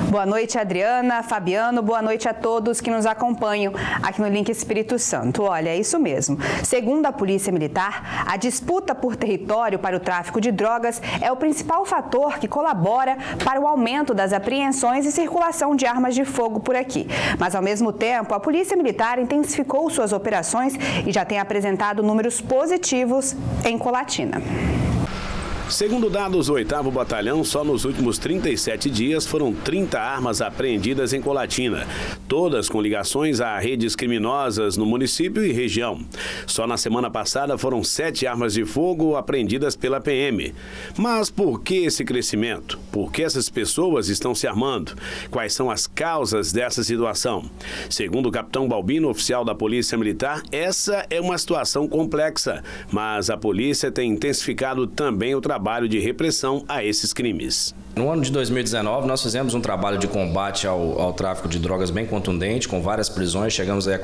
Boa noite, Adriana, Fabiano, boa noite a todos que nos acompanham aqui no Link Espírito Santo. Olha, é isso mesmo. Segundo a Polícia Militar, a disputa por território para o tráfico de drogas é o principal fator que colabora para o aumento das apreensões e circulação de armas de fogo por aqui. Mas, ao mesmo tempo, a Polícia Militar intensificou suas operações e já tem apresentado números positivos em Colatina.
Segundo dados do 8º Batalhão, só nos últimos 37 dias foram 30 armas apreendidas em Colatina, todas com ligações a redes criminosas no município e região. Só na semana passada foram 7 armas de fogo apreendidas pela PM. Mas por que esse crescimento? Por que essas pessoas estão se armando? Quais são as causas dessa situação? Segundo o capitão Balbino, oficial da Polícia Militar, essa é uma situação complexa, mas a polícia tem intensificado também o trabalho de repressão a esses crimes.
No ano de 2019, nós fizemos um trabalho de combate ao tráfico de drogas bem contundente, com várias prisões, chegamos a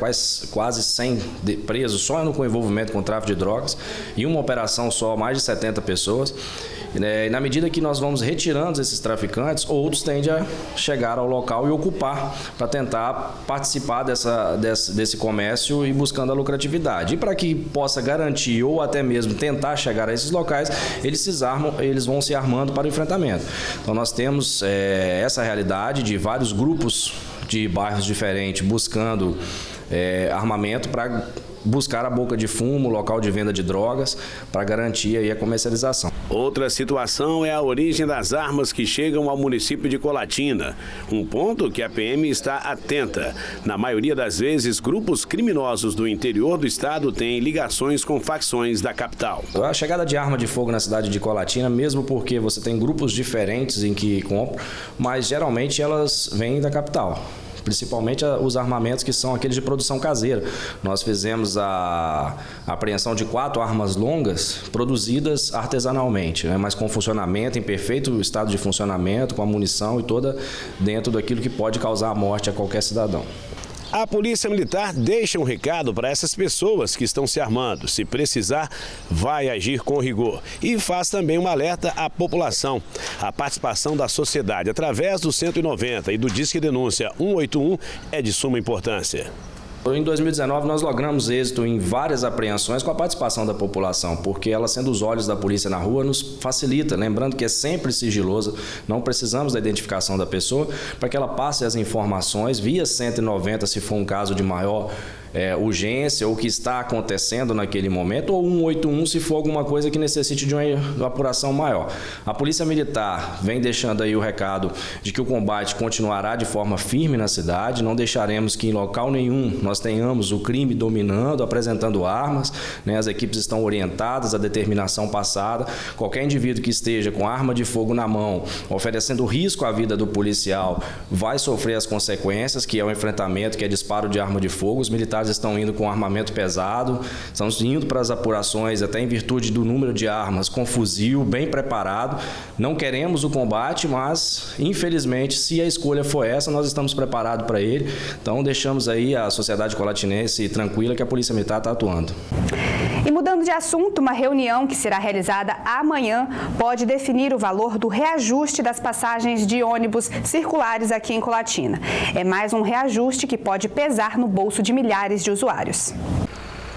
quase 100 presos só com envolvimento com tráfico de drogas, e uma operação só, mais de 70 pessoas. E na medida que nós vamos retirando esses traficantes, outros tendem a chegar ao local e ocupar para tentar participar desse comércio e buscando a lucratividade. E para que possa garantir ou até mesmo tentar chegar a esses locais, eles vão se armando para o enfrentamento. Então nós temos essa realidade de vários grupos de bairros diferentes buscando armamento para buscar a boca de fumo, local de venda de drogas, para garantir aí a comercialização.
Outra situação é a origem das armas que chegam ao município de Colatina. Um ponto que a PM está atenta. Na maioria das vezes, grupos criminosos do interior do estado têm ligações com facções da capital.
A chegada de arma de fogo na cidade de Colatina, mesmo porque você tem grupos diferentes em que compram, mas geralmente elas vêm da capital. Principalmente os armamentos que são aqueles de produção caseira. Nós fizemos a apreensão de 4 armas longas produzidas artesanalmente, né, mas com funcionamento, em perfeito estado de funcionamento, com a munição e toda dentro daquilo que pode causar a morte a qualquer cidadão.
A Polícia Militar deixa um recado para essas pessoas que estão se armando. Se precisar, vai agir com rigor. E faz também um alerta à população. A participação da sociedade através do 190 e do Disque Denúncia 181 é de suma importância.
Em 2019, nós logramos êxito em várias apreensões com a participação da população, porque ela, sendo os olhos da polícia na rua, nos facilita. Lembrando que é sempre sigiloso, não precisamos da identificação da pessoa para que ela passe as informações via 190, se for um caso de maior urgência ou que está acontecendo naquele momento, ou 181 se for alguma coisa que necessite de uma apuração maior. A Polícia Militar vem deixando aí o recado de que o combate continuará de forma firme na cidade, não deixaremos que em local nenhum nós tenhamos o crime dominando, apresentando armas, né? As equipes estão orientadas à determinação passada. Qualquer indivíduo que esteja com arma de fogo na mão, oferecendo risco à vida do policial, vai sofrer as consequências, que é o enfrentamento, que é disparo de arma de fogo. Os militares estão indo com armamento pesado, estão indo para as apurações, até em virtude do número de armas, com fuzil, bem preparado. Não queremos o combate, mas, infelizmente, se a escolha for essa, nós estamos preparados para ele. Então, deixamos aí a sociedade colatinense tranquila que a Polícia Militar está atuando.
E mudando de assunto, uma reunião que será realizada amanhã pode definir o valor do reajuste das passagens de ônibus circulares aqui em Colatina. É mais um reajuste que pode pesar no bolso de milhares de usuários.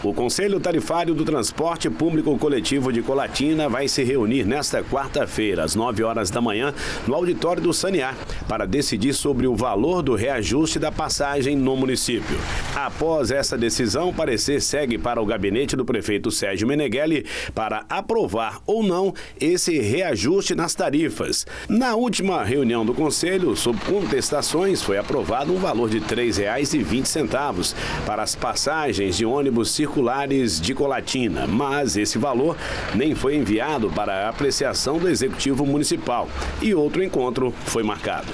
O Conselho Tarifário do Transporte Público Coletivo de Colatina vai se reunir nesta quarta-feira, às 9 horas da manhã, no auditório do Sanear, para decidir sobre o valor do reajuste da passagem no município. Após essa decisão, o parecer segue para o gabinete do prefeito Sérgio Meneghelli para aprovar ou não esse reajuste nas tarifas. Na última reunião do Conselho, sob contestações, foi aprovado um valor de R$ 3,20 para as passagens de ônibus circulares de Colatina, mas esse valor nem foi enviado para a apreciação do Executivo Municipal e outro encontro foi marcado.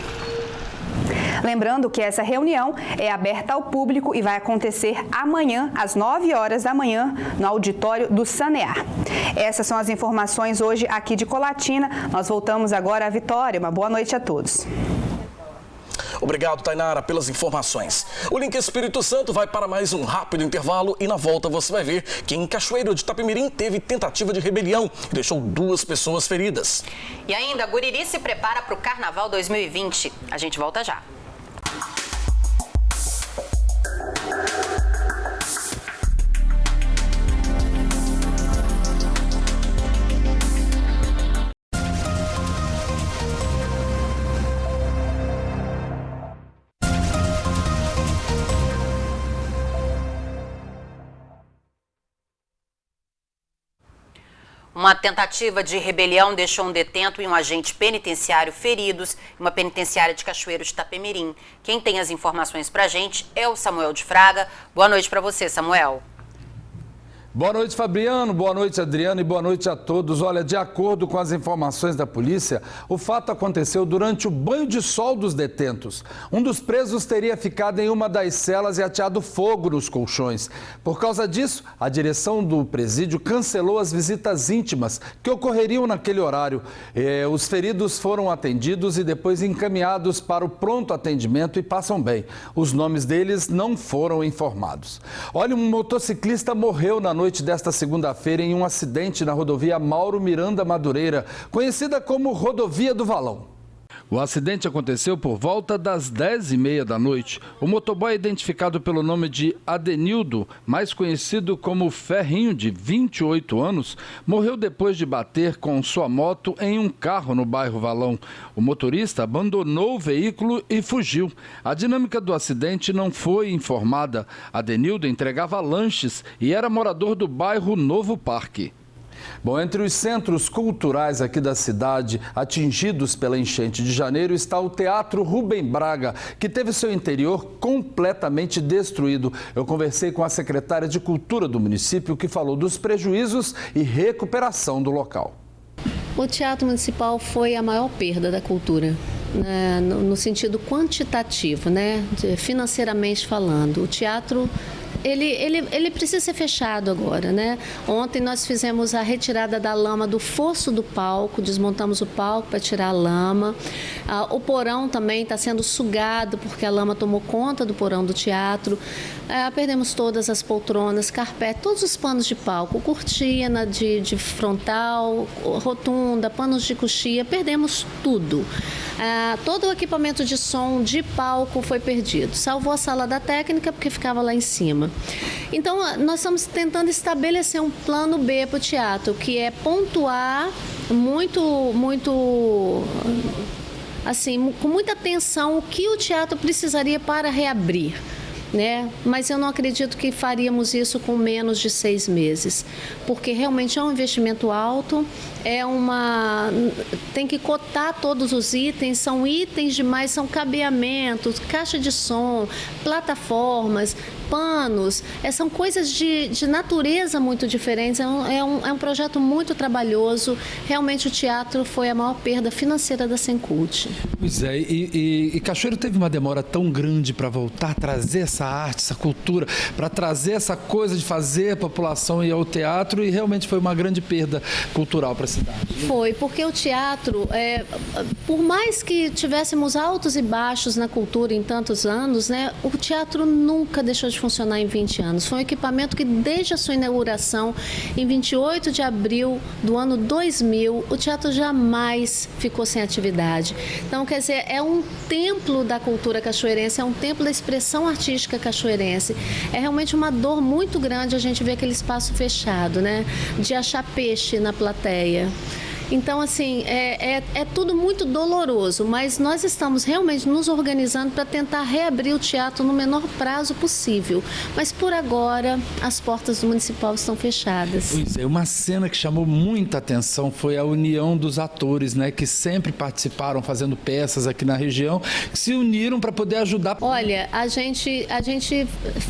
Lembrando que essa reunião é aberta ao público e vai acontecer amanhã, às 9 horas da manhã, no auditório do Sanear. Essas são as informações hoje aqui de Colatina. Nós voltamos agora à Vitória. Uma boa noite a todos.
Obrigado, Tainara, pelas informações. O Link Espírito Santo vai para mais um rápido intervalo e na volta você vai ver que em Cachoeiro de Itapemirim teve tentativa de rebelião e deixou 2 pessoas feridas.
E ainda, Guriri se prepara para o Carnaval 2020. A gente volta já. Uma tentativa de rebelião deixou um detento e um agente penitenciário feridos em uma penitenciária de Cachoeiro de Itapemirim. Quem tem as informações pra gente é o Samuel de Fraga. Boa noite para você, Samuel.
Boa noite, Fabiano. Boa noite, Adriana, e boa noite a todos. Olha, de acordo com as informações da polícia, o fato aconteceu durante o banho de sol dos detentos. Um dos presos teria ficado em uma das celas e ateado fogo nos colchões. Por causa disso, a direção do presídio cancelou as visitas íntimas que ocorreriam naquele horário. Os feridos foram atendidos e depois encaminhados para o pronto atendimento e passam bem. Os nomes deles não foram informados. Olha, um motociclista morreu na noite desta segunda-feira em um acidente na rodovia Mauro Miranda Madureira, conhecida como Rodovia do Valão. O acidente aconteceu por volta das 10h30 da noite. O motoboy, identificado pelo nome de Adenildo, mais conhecido como Ferrinho, de 28 anos, morreu depois de bater com sua moto em um carro no bairro Valão. O motorista abandonou o veículo e fugiu. A dinâmica do acidente não foi informada. Adenildo entregava lanches e era morador do bairro Novo Parque. Bom, entre os centros culturais aqui da cidade atingidos pela enchente de janeiro está o Teatro Rubem Braga, que teve seu interior completamente destruído. Eu conversei com a secretária de Cultura do município, que falou dos prejuízos e recuperação do local.
O Teatro Municipal foi a maior perda da cultura, né, no sentido quantitativo, né, financeiramente falando. O teatro Ele precisa ser fechado agora, né? Ontem nós fizemos a retirada da lama do fosso do palco, desmontamos o palco para tirar a lama. O porão também está sendo sugado porque a lama tomou conta do porão do teatro. Perdemos todas as poltronas, carpete, todos os panos de palco, cortina de frontal, rotunda, panos de coxia, perdemos tudo. Todo o equipamento de som de palco foi perdido, salvou a sala da técnica porque ficava lá em cima. Então, nós estamos tentando estabelecer um plano B para o teatro, que é pontuar assim, com muita atenção o que o teatro precisaria para reabrir, né? Mas eu não acredito que faríamos isso com menos de 6 meses, porque realmente é um investimento alto, tem que cotar todos os itens, são itens demais, são cabeamentos, caixa de som, plataformas, panos, são coisas de natureza muito diferentes, é um projeto muito trabalhoso. Realmente o teatro foi a maior perda financeira da Sencult.
Pois é, e Cachoeiro teve uma demora tão grande para voltar a trazer essa arte, essa cultura, para trazer essa coisa de fazer a população ir ao teatro, e realmente foi uma grande perda cultural para a cidade.
Foi, porque o teatro, por mais que tivéssemos altos e baixos na cultura em tantos anos, né, o teatro nunca deixou de funcionar em 20 anos. Foi um equipamento que, desde a sua inauguração, em 28 de abril do ano 2000, o teatro jamais ficou sem atividade. Então, quer dizer, é um templo da cultura cachoeirense, é um templo da expressão artística artística cachoeirense. É realmente uma dor muito grande a gente ver aquele espaço fechado, né? De achar peixe na plateia. Então, assim, é tudo muito doloroso, mas nós estamos realmente nos organizando para tentar reabrir o teatro no menor prazo possível. Mas, por agora, as portas do Municipal estão fechadas.
Pois é, uma cena que chamou muita atenção foi a união dos atores, né, que sempre participaram fazendo peças aqui na região, que se uniram para poder ajudar.
Olha, a gente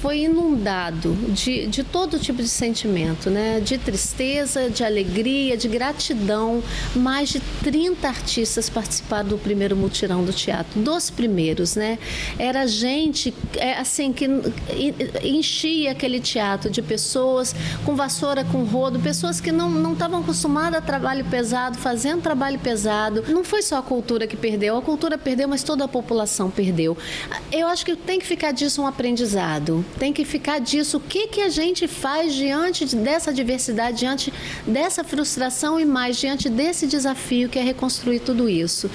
foi inundado de todo tipo de sentimento, né? De tristeza, de alegria, de gratidão. Mais de 30 artistas participaram do primeiro mutirão do teatro, dos primeiros, né? Era gente, assim, que enchia aquele teatro de pessoas com vassoura, com rodo, pessoas que não estavam acostumadas a trabalho pesado, fazendo trabalho pesado. Não foi só a cultura que perdeu, a cultura perdeu, mas toda a população perdeu. Eu acho que tem que ficar disso um aprendizado, tem que ficar disso o que a gente faz diante dessa diversidade, diante dessa frustração e mais diante desse desafio que é reconstruir tudo isso.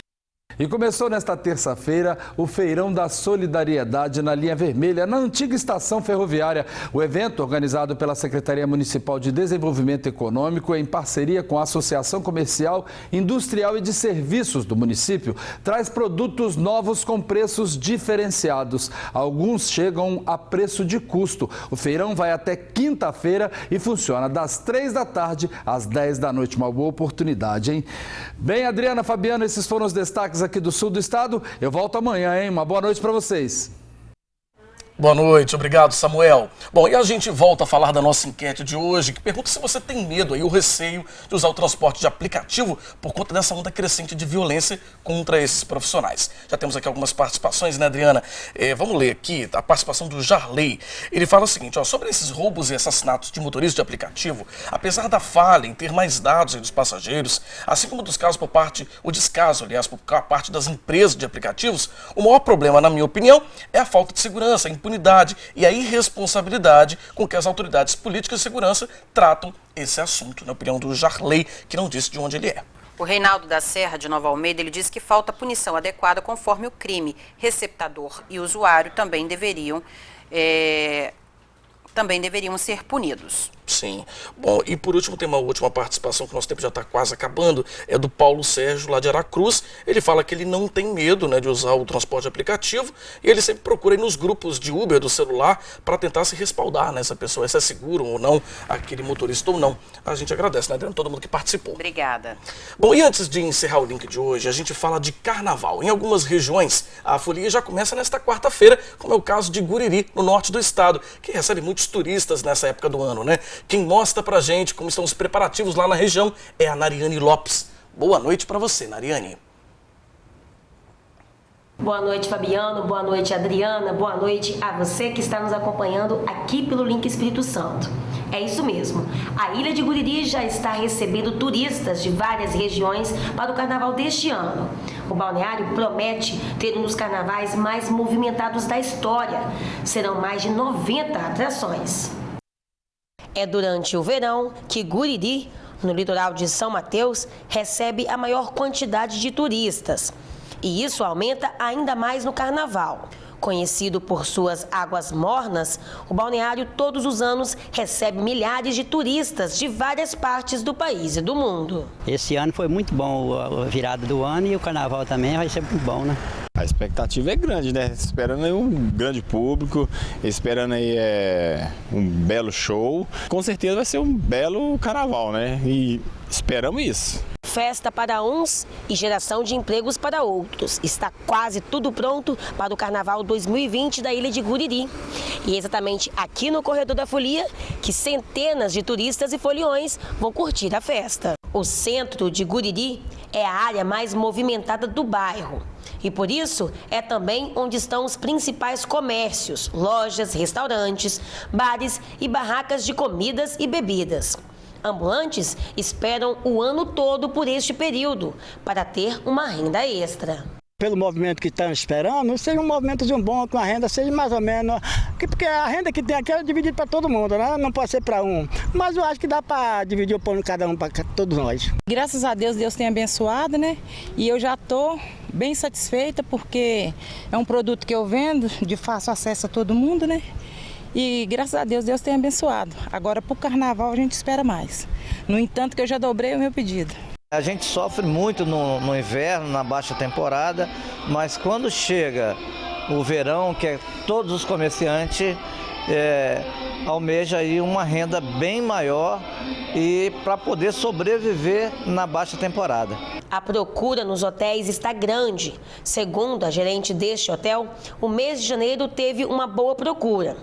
E começou nesta terça-feira o Feirão da Solidariedade na Linha Vermelha, na antiga estação ferroviária. O evento, organizado pela Secretaria Municipal de Desenvolvimento Econômico em parceria com a Associação Comercial, Industrial e de Serviços do município, traz produtos novos com preços diferenciados. Alguns chegam a preço de custo. O feirão vai até quinta-feira e funciona das 3 da tarde às 10 da noite. Uma boa oportunidade, hein? Bem, Adriana, Fabiano, esses foram os destaques aqui do sul do estado. Eu volto amanhã, hein? Uma boa noite para vocês.
Boa noite, obrigado, Samuel. Bom, e a gente volta a falar da nossa enquete de hoje, que pergunta se você tem medo aí, o receio de usar o transporte de aplicativo por conta dessa onda crescente de violência contra esses profissionais. Já temos aqui algumas participações, né, Adriana? Vamos ler aqui a participação do Jarley. Ele fala o seguinte, ó, sobre esses roubos e assassinatos de motoristas de aplicativo, apesar da falha em ter mais dados aí dos passageiros, assim como dos casos o descaso, aliás, por parte das empresas de aplicativos, o maior problema, na minha opinião, é a falta de segurança, a impunidade e a irresponsabilidade com que as autoridades políticas de segurança tratam esse assunto, na opinião do Jarley, que não disse de onde ele é.
O Reinaldo da Serra, de Nova Almeida, ele diz que falta punição adequada conforme o crime. Receptador e usuário também deveriam ser punidos.
Sim. Bom, e por último tem uma última participação, que nosso tempo já está quase acabando, é do Paulo Sérgio, lá de Aracruz. Ele fala que ele não tem medo, né, de usar o transporte aplicativo e ele sempre procura ir nos grupos de Uber do celular para tentar se respaldar nessa pessoa, se é seguro ou não, aquele motorista ou não. A gente agradece, né, Adriana, todo mundo que participou.
Obrigada.
Bom, e antes de encerrar o link de hoje, a gente fala de carnaval. Em algumas regiões, a folia já começa nesta quarta-feira, como é o caso de Guriri, no norte do estado, que recebe muitos turistas nessa época do ano, né? Quem mostra pra gente como estão os preparativos lá na região é a Nariane Lopes. Boa noite pra você, Nariane.
Boa noite, Fabiano. Boa noite, Adriana. Boa noite a você que está nos acompanhando aqui pelo Link Espírito Santo. É isso mesmo. A ilha de Guriri já está recebendo turistas de várias regiões para o carnaval deste ano. O balneário promete ter um dos carnavais mais movimentados da história. Serão mais de 90 atrações. É durante o verão que Guriri, no litoral de São Mateus, recebe a maior quantidade de turistas. E isso aumenta ainda mais no carnaval. Conhecido por suas águas mornas, o balneário todos os anos recebe milhares de turistas de várias partes do país e do mundo.
Esse ano foi muito bom a virada do ano e o carnaval também vai ser muito bom, né?
A expectativa é grande, né? Esperando aí um grande público, esperando aí um belo show. Com certeza vai ser um belo carnaval, né? E esperamos isso.
Festa para uns e geração de empregos para outros. Está quase tudo pronto para o Carnaval 2020 da ilha de Guriri. E é exatamente aqui no Corredor da Folia que centenas de turistas e foliões vão curtir a festa. O centro de Guriri é a área mais movimentada do bairro. E por isso é também onde estão os principais comércios, lojas, restaurantes, bares e barracas de comidas e bebidas. Ambulantes esperam o ano todo por este período, para ter uma renda extra.
Pelo movimento que estão esperando, seja um movimento bom, com a renda seja mais ou menos, porque a renda que tem aqui é dividida para todo mundo, né? Não pode ser para um, mas eu acho que dá para dividir o pão de cada um, para todos nós.
Graças a Deus, Deus tem abençoado, né? E eu já estou bem satisfeita, porque é um produto que eu vendo de fácil acesso a todo mundo, né? E graças a Deus, Deus tem abençoado. Agora, para o carnaval, a gente espera mais. No entanto, que eu já dobrei o meu pedido.
A gente sofre muito no inverno, na baixa temporada, mas quando chega o verão, que é todos os comerciantes almejam aí uma renda bem maior e para poder sobreviver na baixa temporada.
A procura nos hotéis está grande. Segundo a gerente deste hotel, o mês de janeiro teve uma boa procura.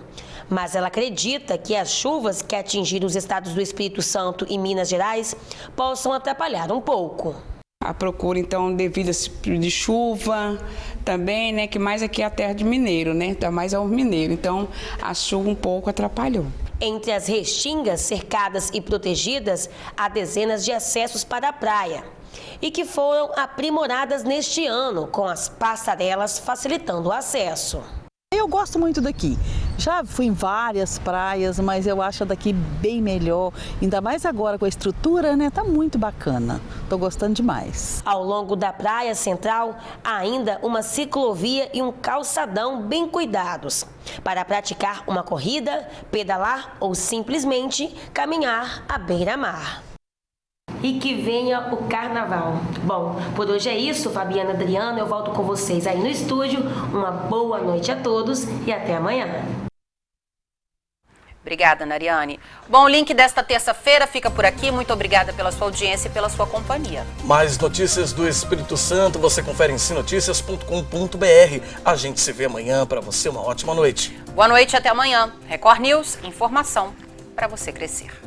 Mas ela acredita que as chuvas que atingiram os estados do Espírito Santo e Minas Gerais possam atrapalhar um pouco.
A procura, então, devido a esse período de chuva, também, né, que mais aqui é a terra de mineiro, né, então mais é o mineiro, então a chuva um pouco atrapalhou.
Entre as restingas cercadas e protegidas, há dezenas de acessos para a praia e que foram aprimoradas neste ano, com as passarelas facilitando o acesso.
Eu gosto muito daqui. Já fui em várias praias, mas eu acho daqui bem melhor. Ainda mais agora com a estrutura, né? Tá muito bacana. Tô gostando demais.
Ao longo da praia central, há ainda uma ciclovia e um calçadão bem cuidados para praticar uma corrida, pedalar ou simplesmente caminhar à beira-mar. E que venha o carnaval. Bom, por hoje é isso, Fabiana, Adriana, eu volto com vocês aí no estúdio. Uma boa noite a todos e até amanhã.
Obrigada, Nariane. Bom, o link desta terça-feira fica por aqui. Muito obrigada pela sua audiência e pela sua companhia.
Mais notícias do Espírito Santo você confere em sinoticias.com.br. A gente se vê amanhã. Para você, uma ótima noite.
Boa noite e até amanhã. Record News, informação para você crescer.